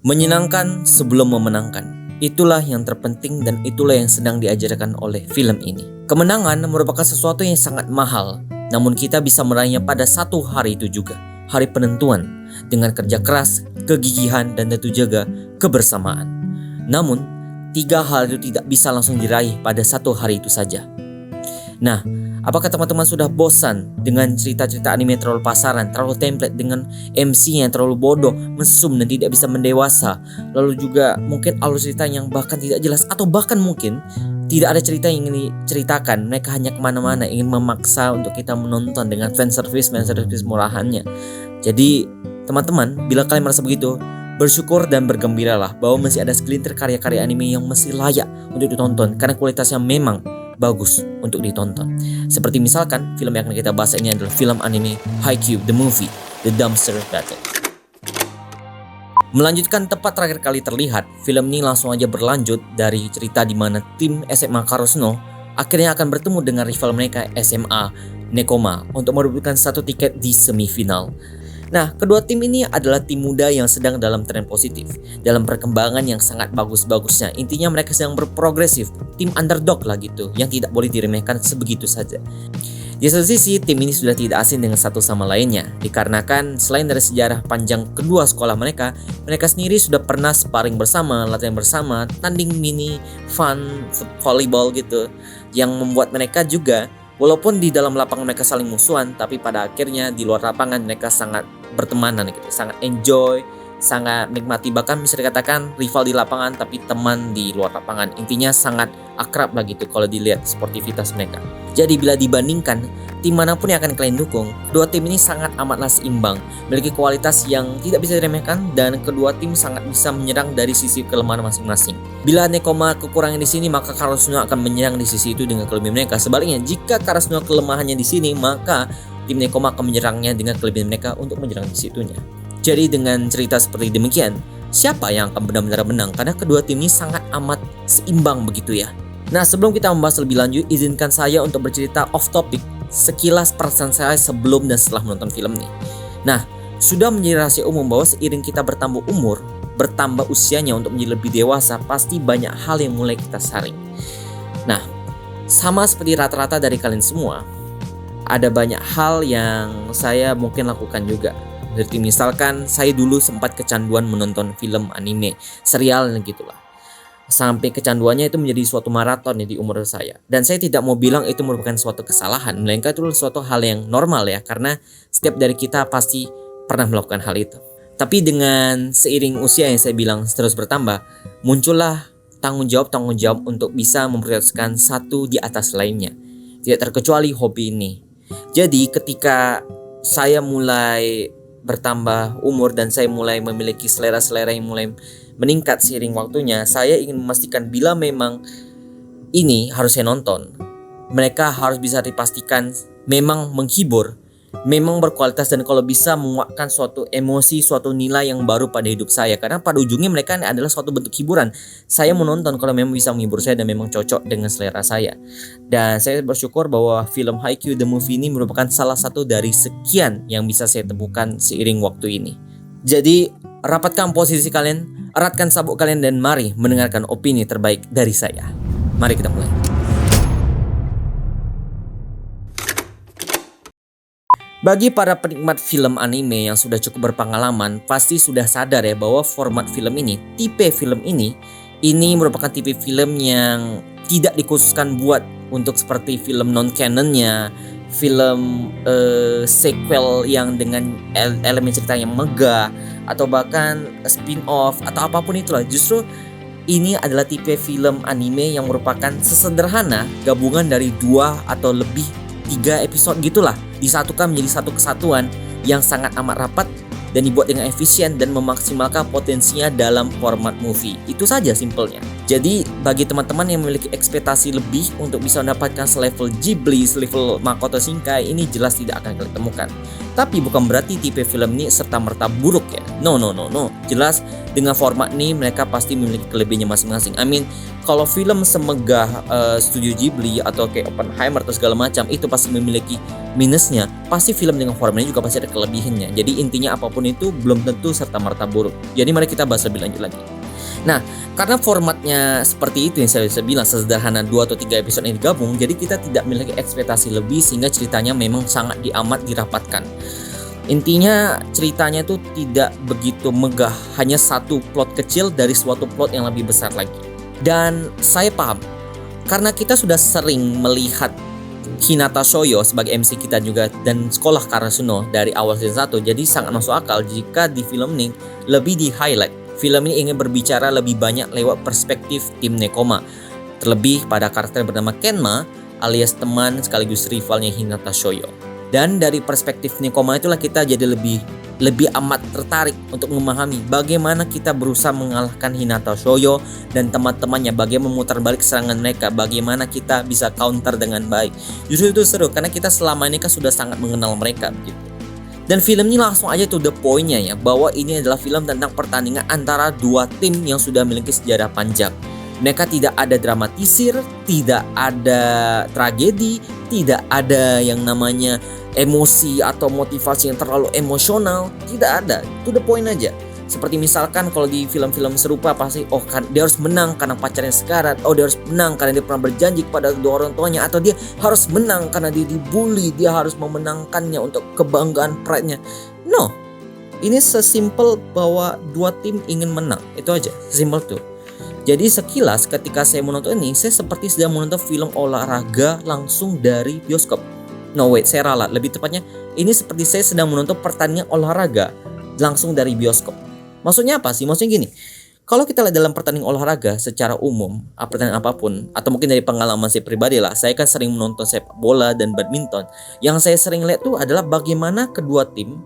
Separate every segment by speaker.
Speaker 1: Menyenangkan sebelum memenangkan. Itulah yang terpenting dan itulah yang sedang diajarkan oleh film ini. Kemenangan merupakan sesuatu yang sangat mahal, namun kita bisa meraihnya pada satu hari itu juga. Hari penentuan, dengan kerja keras, kegigihan, dan tentu juga kebersamaan. Namun, 3 hal itu tidak bisa langsung diraih pada satu hari itu saja. Nah, apakah teman-teman sudah bosan dengan cerita-cerita anime terlalu pasaran, terlalu template, dengan MC yang terlalu bodoh, mesum dan tidak bisa mendewasa? Lalu juga mungkin alur cerita yang bahkan tidak jelas, atau bahkan mungkin tidak ada cerita yang ingin diceritakan. Mereka hanya kemana-mana ingin memaksa untuk kita menonton dengan fanservice murahannya. Jadi teman-teman, bila kalian merasa begitu, bersyukur dan bergembiralah bahwa masih ada segelintir karya-karya anime yang masih layak untuk ditonton karena kualitasnya memang bagus untuk ditonton. Seperti misalkan film yang akan kita bahas ini adalah film anime Haikyuu the Movie, The Dumpster Battle. Melanjutkan tepat terakhir kali terlihat, film ini langsung aja berlanjut dari cerita di mana tim SMA Karasuno akhirnya akan bertemu dengan rival mereka SMA Nekoma untuk merebutkan satu tiket di semifinal. Nah, kedua tim ini adalah tim muda yang sedang dalam tren positif, dalam perkembangan yang sangat bagus-bagusnya. Intinya mereka sedang berprogresif, tim underdog lah gitu, yang tidak boleh diremehkan sebegitu saja. Di satu sisi, tim ini sudah tidak asing dengan satu sama lainnya, dikarenakan selain dari sejarah panjang kedua sekolah mereka sendiri sudah pernah sparring bersama, latihan bersama, tanding mini, fun, volleyball gitu, yang membuat mereka juga walaupun di dalam lapangan mereka saling musuhan, tapi pada akhirnya di luar lapangan mereka sangat bertemanan gitu, sangat enjoy, sangat nikmati, bahkan bisa dikatakan rival di lapangan tapi teman di luar lapangan. Intinya sangat akrab lah gitu kalau dilihat sportivitas mereka. Jadi bila dibandingkan tim manapun yang akan kalian dukung, kedua tim ini sangat amatlah seimbang, memiliki kualitas yang tidak bisa diremehkan dan kedua tim sangat bisa menyerang dari sisi kelemahan masing-masing. Bila Nekoma kekurangan di sini, maka Karasuno akan menyerang di sisi itu dengan kelebihan mereka. Sebaliknya, jika Karasuno kelemahannya di sini, maka tim Nekoma akan menyerangnya dengan kelebihan mereka untuk menyerang di situnya. Jadi dengan cerita seperti demikian, siapa yang akan benar-benar menang? Karena kedua tim ini sangat amat seimbang begitu ya. Nah, sebelum kita membahas lebih lanjut, izinkan saya untuk bercerita off topic sekilas perasaan saya sebelum dan setelah menonton film ini. Nah, sudah menjadi rahasia umum bahwa seiring kita bertambah umur, bertambah usianya untuk menjadi lebih dewasa, pasti banyak hal yang mulai kita saring. Nah, sama seperti rata-rata dari kalian semua, ada banyak hal yang saya mungkin lakukan juga. Seperti misalkan saya dulu sempat kecanduan menonton film anime, serial dan gitulah. Sampai kecanduannya itu menjadi suatu maraton di umur saya. Dan saya tidak mau bilang itu merupakan suatu kesalahan, melainkan itu adalah suatu hal yang normal ya, karena setiap dari kita pasti pernah melakukan hal itu. Tapi dengan seiring usia yang saya bilang terus bertambah, muncullah tanggung jawab untuk bisa memprioritaskan satu di atas lainnya. Tidak terkecuali hobi ini. Jadi ketika saya mulai bertambah umur dan saya mulai memiliki selera-selera yang mulai meningkat seiring waktunya, saya ingin memastikan bila memang ini harus saya nonton, mereka harus bisa dipastikan memang menghibur, memang berkualitas, dan kalau bisa menguatkan suatu emosi, suatu nilai yang baru pada hidup saya. Karena pada ujungnya mereka adalah suatu bentuk hiburan. Saya menonton kalau memang bisa menghibur saya dan memang cocok dengan selera saya. Dan saya bersyukur bahwa film Haikyuu the Movie ini merupakan salah satu dari sekian yang bisa saya temukan seiring waktu ini. Jadi rapatkan posisi kalian, eratkan sabuk kalian, dan mari mendengarkan opini terbaik dari saya. Mari kita mulai. Bagi para penikmat film anime yang sudah cukup berpengalaman, pasti sudah sadar ya bahwa format film ini, tipe film ini merupakan tipe film yang tidak dikhususkan buat untuk seperti film non-canonnya, film sequel yang dengan elemen cerita yang megah, atau bahkan spin-off atau apapun itulah. Justru ini adalah tipe film anime yang merupakan sesederhana gabungan dari 2 atau lebih 3 episode gitulah, disatukan menjadi satu kesatuan yang sangat amat rapat dan dibuat dengan efisien dan memaksimalkan potensinya dalam format movie. Itu saja simpelnya. Jadi bagi teman-teman yang memiliki ekspektasi lebih untuk bisa mendapatkan selevel Ghibli, selevel Makoto Shinkai, ini jelas tidak akan kalian temukan. Tapi bukan berarti tipe film ini serta-merta buruk ya. No. Jelas dengan format ini mereka pasti memiliki kelebihannya masing-masing. Kalau film semegah studio Ghibli atau kayak Oppenheimer atau segala macam, itu pasti memiliki minusnya. Pasti film dengan format ini juga pasti ada kelebihannya. Jadi intinya apapun apapun itu belum tentu serta-merta buruk. Jadi mari kita bahas lebih lanjut lagi. Nah, karena formatnya seperti itu yang saya bisa bilang, sesederhana 2 atau 3 episode yang digabung, jadi kita tidak memiliki ekspektasi lebih sehingga ceritanya memang sangat amat dirapatkan. Intinya ceritanya itu tidak begitu megah, hanya satu plot kecil dari suatu plot yang lebih besar lagi. Dan saya paham, karena kita sudah sering melihat Hinata Shoujo sebagai MC kita juga dan sekolah Karasuno dari awal season 1, jadi sangat masuk akal jika di film ini lebih di highlight. Film ini ingin berbicara lebih banyak lewat perspektif tim Nekoma, terlebih pada karakter bernama Kenma alias teman sekaligus rivalnya Hinata Shoujo. Dan dari perspektif Nekoma itulah kita jadi lebih amat tertarik untuk memahami bagaimana kita berusaha mengalahkan Hinata Shoujo dan teman-temannya, bagaimana memutar balik serangan mereka, bagaimana kita bisa counter dengan baik. Justru itu seru karena kita selama ini kan sudah sangat mengenal mereka gitu. Dan film ini langsung aja to the point-nya ya, bahwa ini adalah film tentang pertandingan antara dua tim yang sudah memiliki sejarah panjang. Mereka tidak ada dramatisir, tidak ada tragedi, tidak ada yang namanya emosi atau motivasi yang terlalu emosional, tidak ada, to the point aja. Seperti misalkan kalau di film-film serupa pasti kan dia harus menang karena pacarnya sekarat, dia harus menang karena dia pernah berjanji kepada kedua orang tuanya, atau dia harus menang karena dia dibully, dia harus memenangkannya untuk kebanggaan pride-nya. No, ini sesimpel bahwa dua tim ingin menang, itu aja, sesimpel tuh. Jadi sekilas ketika saya menonton ini, saya seperti sedang menonton film olahraga langsung dari bioskop. No wait, saya ralat, lebih tepatnya ini seperti saya sedang menonton pertandingan olahraga langsung dari bioskop. Maksudnya apa sih? Maksudnya gini, kalau kita lihat dalam pertandingan olahraga secara umum, pertandingan apapun, atau mungkin dari pengalaman saya pribadi lah, saya kan sering menonton sepak bola dan badminton. Yang saya sering lihat tuh adalah bagaimana kedua tim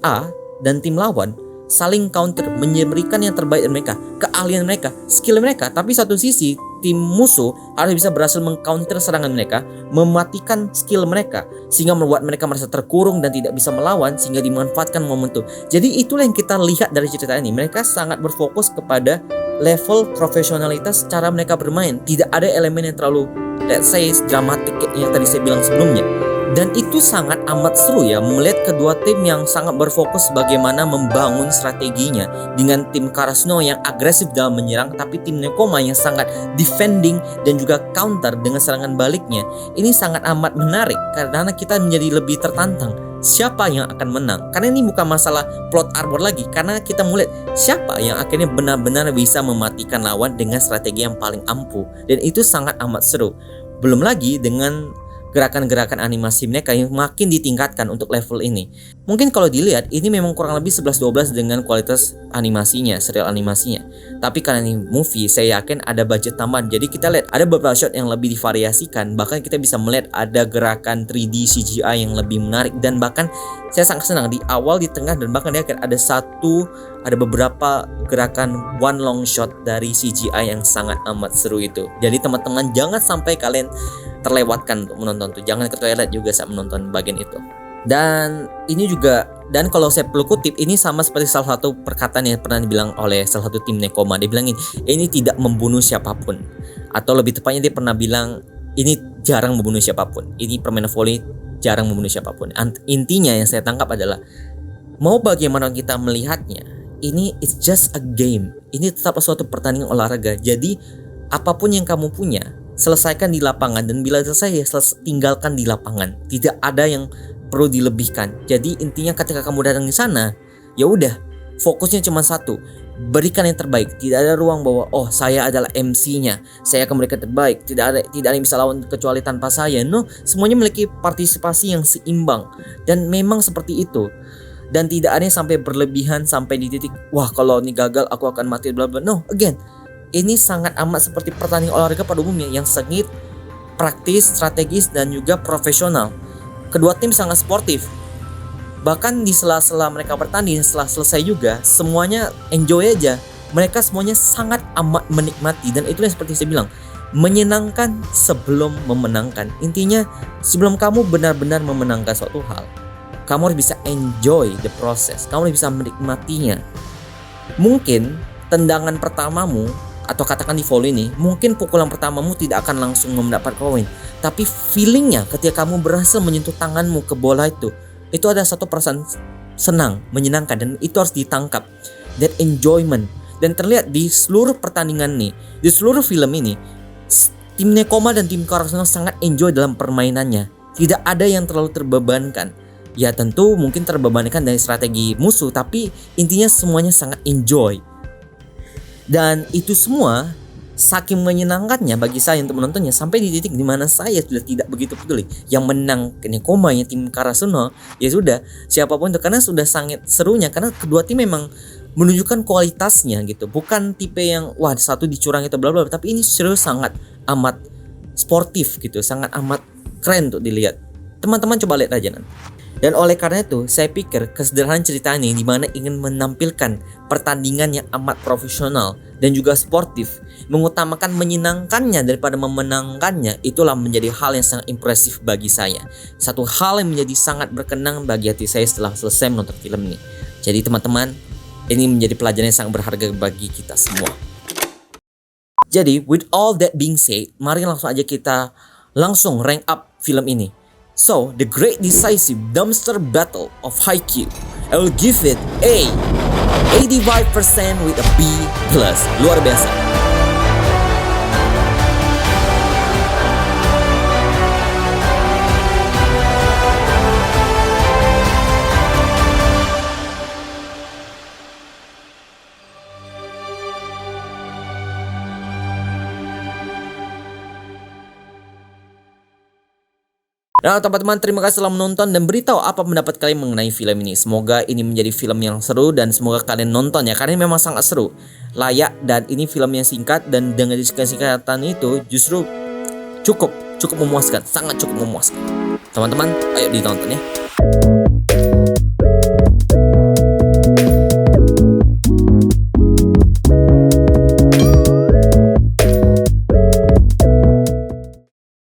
Speaker 1: A dan tim lawan saling counter, memberikan yang terbaik dari mereka, keahlian mereka, skill mereka. Tapi satu sisi tim musuh harus bisa berhasil mengcounter serangan mereka, mematikan skill mereka, sehingga membuat mereka merasa terkurung dan tidak bisa melawan, sehingga dimanfaatkan momentum. Jadi itulah yang kita lihat dari cerita ini. Mereka sangat berfokus kepada level profesionalitas cara mereka bermain. Tidak ada elemen yang terlalu, let's say, dramatik yang tadi saya bilang sebelumnya. Dan itu sangat amat seru ya, melihat kedua tim yang sangat berfokus bagaimana membangun strateginya, dengan tim Karasuno yang agresif dalam menyerang, tapi tim Nekoma yang sangat defending dan juga counter dengan serangan baliknya. Ini sangat amat menarik karena kita menjadi lebih tertantang siapa yang akan menang. Karena ini bukan masalah plot armor lagi, karena kita melihat siapa yang akhirnya benar-benar bisa mematikan lawan dengan strategi yang paling ampuh. Dan itu sangat amat seru. Belum lagi dengan gerakan-gerakan animasi mereka yang makin ditingkatkan untuk level ini. Mungkin kalau dilihat ini memang kurang lebih 11-12 dengan kualitas animasinya, serial animasinya. Tapi karena ini movie, saya yakin ada budget tambahan. Jadi kita lihat ada beberapa shot yang lebih divariasikan. Bahkan kita bisa melihat ada gerakan 3D CGI yang lebih menarik. Dan bahkan saya sangat senang di awal, di tengah, dan bahkan di akhir ada beberapa gerakan one long shot dari CGI yang sangat amat seru itu. Jadi teman-teman jangan sampai kalian terlewatkan untuk menonton tuh. Jangan ke toilet juga saat menonton bagian itu. Dan ini juga, dan kalau saya perlu kutip, ini sama seperti salah satu perkataan yang pernah dibilang oleh salah satu tim Nekoma. Dia bilang ini tidak membunuh siapapun, atau lebih tepatnya dia pernah bilang ini jarang membunuh siapapun. Ini permainan volley jarang membunuh siapapun. Intinya yang saya tangkap adalah mau bagaimana kita melihatnya, ini it's just a game. Ini tetap suatu pertandingan olahraga. Jadi apapun yang kamu punya, selesaikan di lapangan, dan bila selesai ya tinggalkan di lapangan. Tidak ada yang perlu dilebihkan. Jadi intinya ketika kamu datang di sana, ya udah, fokusnya cuma satu, berikan yang terbaik. Tidak ada ruang bahwa saya adalah MC-nya, saya akan memberikan terbaik. Tidak ada yang bisa lawan kecuali tanpa saya. No, semuanya memiliki partisipasi yang seimbang, dan memang seperti itu. Dan tidak ada yang sampai berlebihan sampai di titik kalau ini gagal aku akan mati bla bla. No, again, ini sangat amat seperti pertandingan olahraga pada umumnya yang sengit, praktis, strategis, dan juga profesional. Kedua tim sangat sportif. Bahkan di sela-sela mereka bertanding, setelah selesai juga, semuanya enjoy aja. Mereka semuanya sangat amat menikmati, dan itulah seperti saya bilang, menyenangkan sebelum memenangkan. Intinya, sebelum kamu benar-benar memenangkan suatu hal, kamu harus bisa enjoy the process. Kamu harus bisa menikmatinya. Mungkin tendangan pertamamu, atau katakan di volley ini, mungkin pukulan pertamamu tidak akan langsung mendapat poin, tapi feelingnya ketika kamu berhasil menyentuh tanganmu ke bola itu ada satu perasaan senang, menyenangkan, dan itu harus ditangkap. That enjoyment. Dan terlihat di seluruh pertandingan nih, di seluruh film ini, tim Nekoma dan tim Karasuno sangat enjoy dalam permainannya. Tidak ada yang terlalu terbebankan. Ya tentu mungkin terbebankan dari strategi musuh, tapi intinya semuanya sangat enjoy. Dan itu semua saking menyenangkannya bagi saya untuk menontonnya, sampai di titik dimana saya sudah tidak begitu peduli yang menang Nekoma ya tim Karasuno, ya sudah siapapun itu, karena sudah sangat serunya, karena kedua tim memang menunjukkan kualitasnya gitu, bukan tipe yang wah satu dicurang itu bla bla, tapi ini serius sangat amat sportif gitu, sangat amat keren untuk dilihat. Teman-teman coba lihat aja nanti. Dan oleh karena itu, saya pikir kesederhanaan cerita ini dimana ingin menampilkan pertandingan yang amat profesional dan juga sportif, mengutamakan menyenangkannya daripada memenangkannya, itulah menjadi hal yang sangat impresif bagi saya. Satu hal yang menjadi sangat berkenang bagi hati saya setelah selesai menonton film ini. Jadi teman-teman, ini menjadi pelajaran yang sangat berharga bagi kita semua. Jadi, with all that being said, mari langsung aja kita langsung rank up film ini. So, The Great Decisive Dumpster Battle of Haikyuu, I will give it a 85% with a B+. Luar biasa. Nah teman-teman, terima kasih telah menonton dan beritahu apa pendapat kalian mengenai film ini. Semoga ini menjadi film yang seru dan semoga kalian nonton ya, karena memang sangat seru, layak, dan ini film yang singkat dan dengan singkatan itu justru cukup memuaskan, sangat cukup memuaskan. Teman-teman, ayo ditonton ya.